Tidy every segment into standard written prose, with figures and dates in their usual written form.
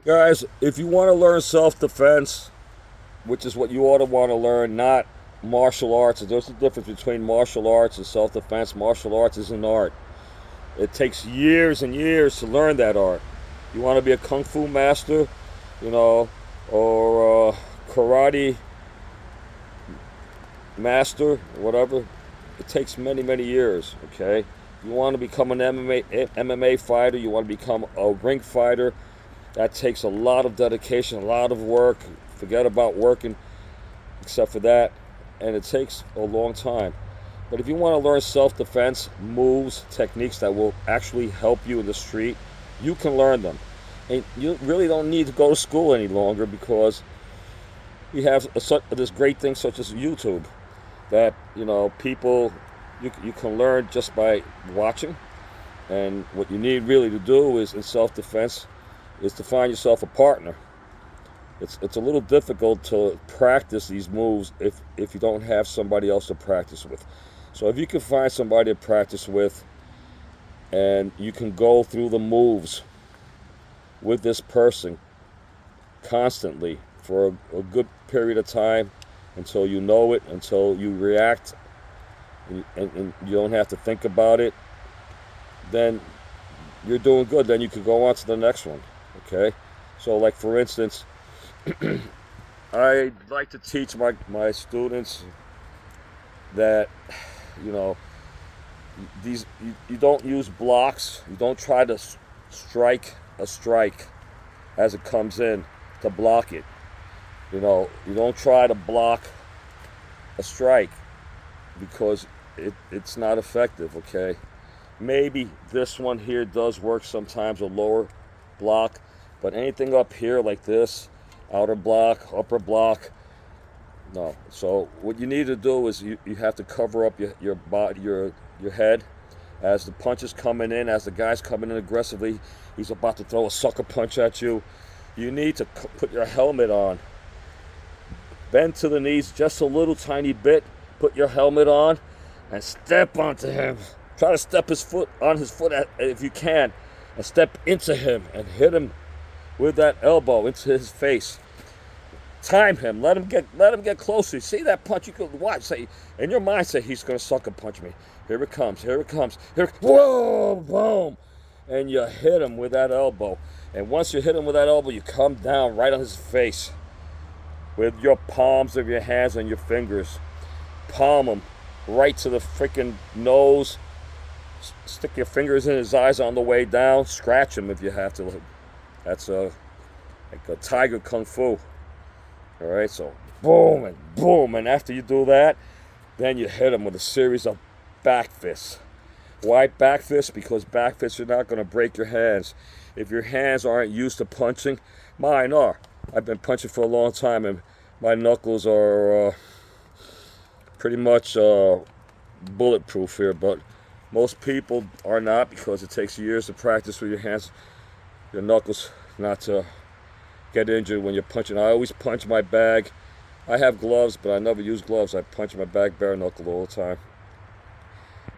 Guys, if you want to learn self-defense, which is what you ought to want to learn, not martial arts. There's a difference between martial arts and self-defense. Martial arts is an art. It takes years and years to learn that art. You want to be a kung fu master, you know, or karate master, whatever. It takes many, many years. Okay. You want to become an MMA fighter. You want to become a ring fighter. That takes a lot of dedication, a lot of work. Forget about working, except for that, and it takes a long time. But if you want to learn self-defense moves, techniques that will actually help you in the street, you can learn them. And you really don't need to go to school any longer because you have this great thing such as YouTube that people you can learn just by watching. And what you need really to do is in self-defense is to find yourself a partner. It's a little difficult to practice these moves if you don't have somebody else to practice with. So if you can find somebody to practice with and you can go through the moves with this person constantly for a good period of time until you know it, until you react, and you don't have to think about it, then you're doing good. Then you can go on to the next one. Okay? So like for instance, I like to teach my students that you know you don't use blocks. You don't try to strike a strike as it comes in to block it. You don't try to block a strike because it's not effective. Okay, maybe this one here does work sometimes, a lower block, but anything up here like this, outer block, upper block, no. So what you need to do is you have to cover up your body, your head, as the punch is coming in, as the guy's coming in aggressively. He's about to throw a sucker punch at you. You need to put your helmet on. Bend to the knees just a little tiny bit. Put your helmet on and step onto him. Try to step his foot on his foot if you can, and step into him and hit him with that elbow into his face. Time him. Let him get closer. See that punch? You could watch. Say in your mind, say he's gonna sucker punch me. Here it comes. Here it comes. Here. Whoa! Boom! And you hit him with that elbow. And once you hit him with that elbow, you come down right on his face with your palms of your hands and your fingers. Palm him right to the freaking nose. Stick your fingers in his eyes on the way down. Scratch him if you have to. That's like a tiger kung fu. All right, so boom and boom, and after you do that, then you hit him with a series of back fists. Why back fists? Because back fists are not going to break your hands. If your hands aren't used to punching, mine are. I've been punching for a long time, and my knuckles are pretty much bulletproof here, but most people are not because it takes years to practice with your hands, your knuckles, not to get injured when you're punching. I always punch my bag. I have gloves, but I never use gloves. I punch my bag bare knuckle all the time.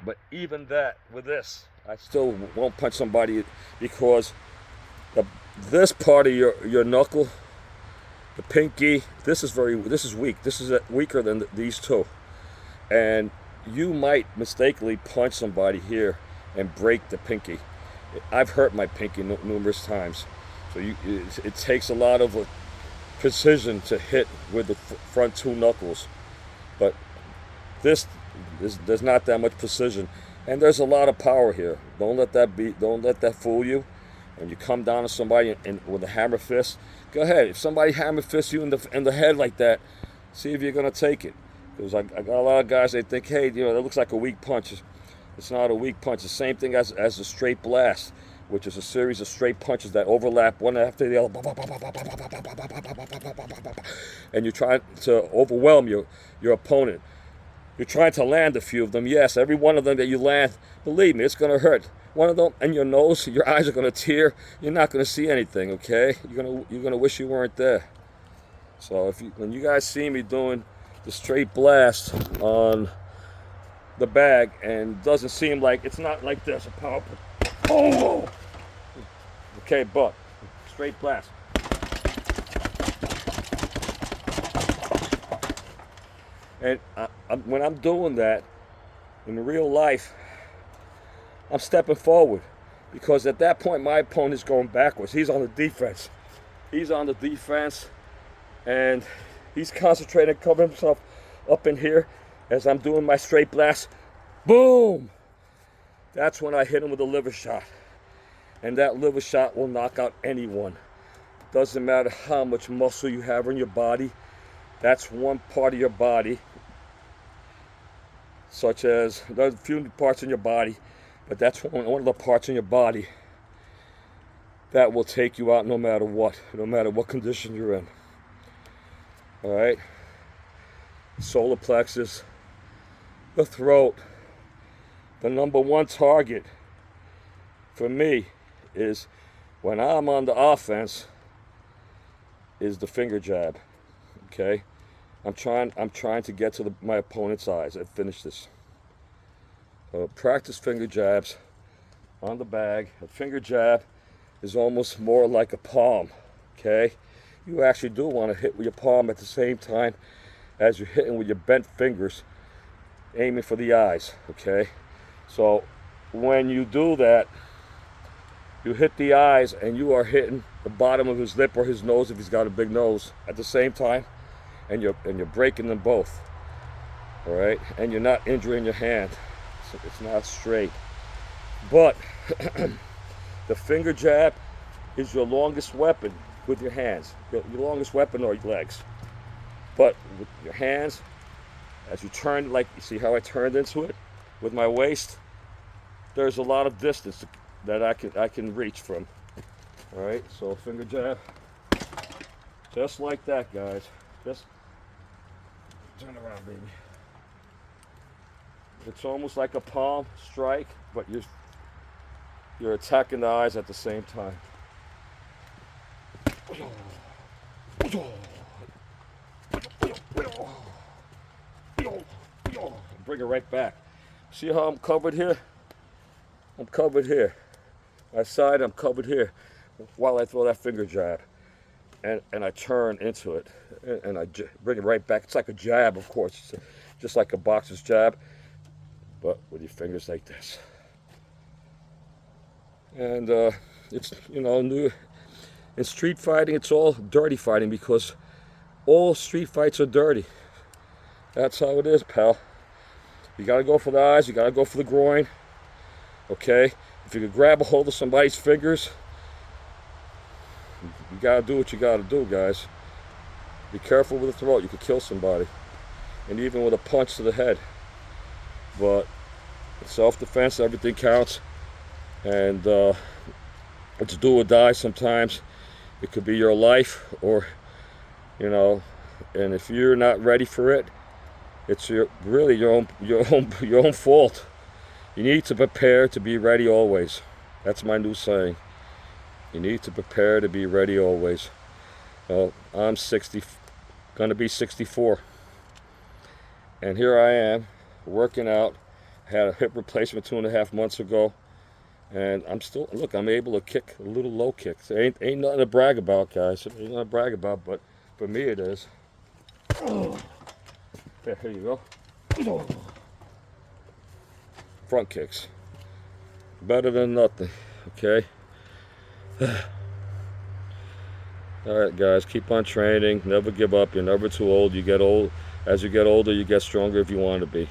But even that, with this, I still won't punch somebody because the, this part of your knuckle, the pinky, this is weak. This is weaker than these two, and you might mistakenly punch somebody here and break the pinky. I've hurt my pinky numerous times. So it takes a lot of precision to hit with the front two knuckles, but there's not that much precision, and there's a lot of power here. Don't let that fool you. When you come down to somebody with a hammer fist, go ahead. If somebody hammer fists you in the head like that, see if you're gonna take it. Because I got a lot of guys, they think, hey, that looks like a weak punch. It's not a weak punch. The same thing as a straight blast, which is a series of straight punches that overlap one after the other, and you're trying to overwhelm your opponent. You're trying to land a few of them. Yes, every one of them that you land, believe me, it's going to hurt. One of them, and your nose, your eyes are going to tear. You're not going to see anything. Okay, you're gonna wish you weren't there. So when you guys see me doing the straight blast on the bag, and doesn't seem like it's not like this, a power. Oh! Okay, but straight blast. And when I'm doing that in real life, I'm stepping forward, because at that point my opponent's going backwards. He's on the defense. He's on the defense, and he's concentrating, covering himself up in here as I'm doing my straight blast. Boom! That's when I hit him with a liver shot. And that liver shot will knock out anyone. Doesn't matter how much muscle you have in your body. That's one part of your body, such as, there's a few parts in your body, but that's one of the parts in your body that will take you out no matter what condition you're in. All right? Solar plexus, the throat. The number one target for me is, when I'm on the offense, is the finger jab. Okay? I'm trying to get to my opponent's eyes and finish this. Practice finger jabs on the bag. A finger jab is almost more like a palm. Okay? You actually do want to hit with your palm at the same time as you're hitting with your bent fingers, aiming for the eyes. Okay? So when you do that, you hit the eyes and you are hitting the bottom of his lip or his nose if he's got a big nose at the same time, and you're breaking them both. All right? And you're not injuring your hand. So it's not straight. But the finger jab is your longest weapon with your hands. Your longest weapon or your legs. But with your hands, as you turn, like you see how I turned into it with my waist, there's a lot of distance that I can reach from. All right, so finger jab, just like that, guys. Just turn around, baby. It's almost like a palm strike, but you're attacking the eyes at the same time. Bring it right back. See how I'm covered here? I'm covered here. My side, I'm covered here while I throw that finger jab. And I turn into it. And I bring it right back. It's like a jab, of course. It's just like a boxer's jab, but with your fingers like this. And it's, new. In street fighting, it's all dirty fighting, because all street fights are dirty. That's how it is, pal. You gotta go for the eyes, you gotta go for the groin. Okay? If you can grab a hold of somebody's fingers, you gotta do what you gotta do, guys. Be careful with the throat, you could kill somebody. And even with a punch to the head. But self-defense, everything counts. And it's do or die sometimes. It could be your life, or, and if you're not ready for it, it's really your own fault. You need to prepare to be ready always. That's my new saying. You need to prepare to be ready always. Well, I'm gonna be 64. And here I am, working out. I had a hip replacement 2.5 months ago. And I'm able to kick a little low kicks. Ain't nothing to brag about, guys. Ain't nothing to brag about, but for me it is. There, here you go. Front kicks. Better than nothing, okay? Alright, guys, keep on training. Never give up. You're never too old. You get old. As you get older, you get stronger if you want to be.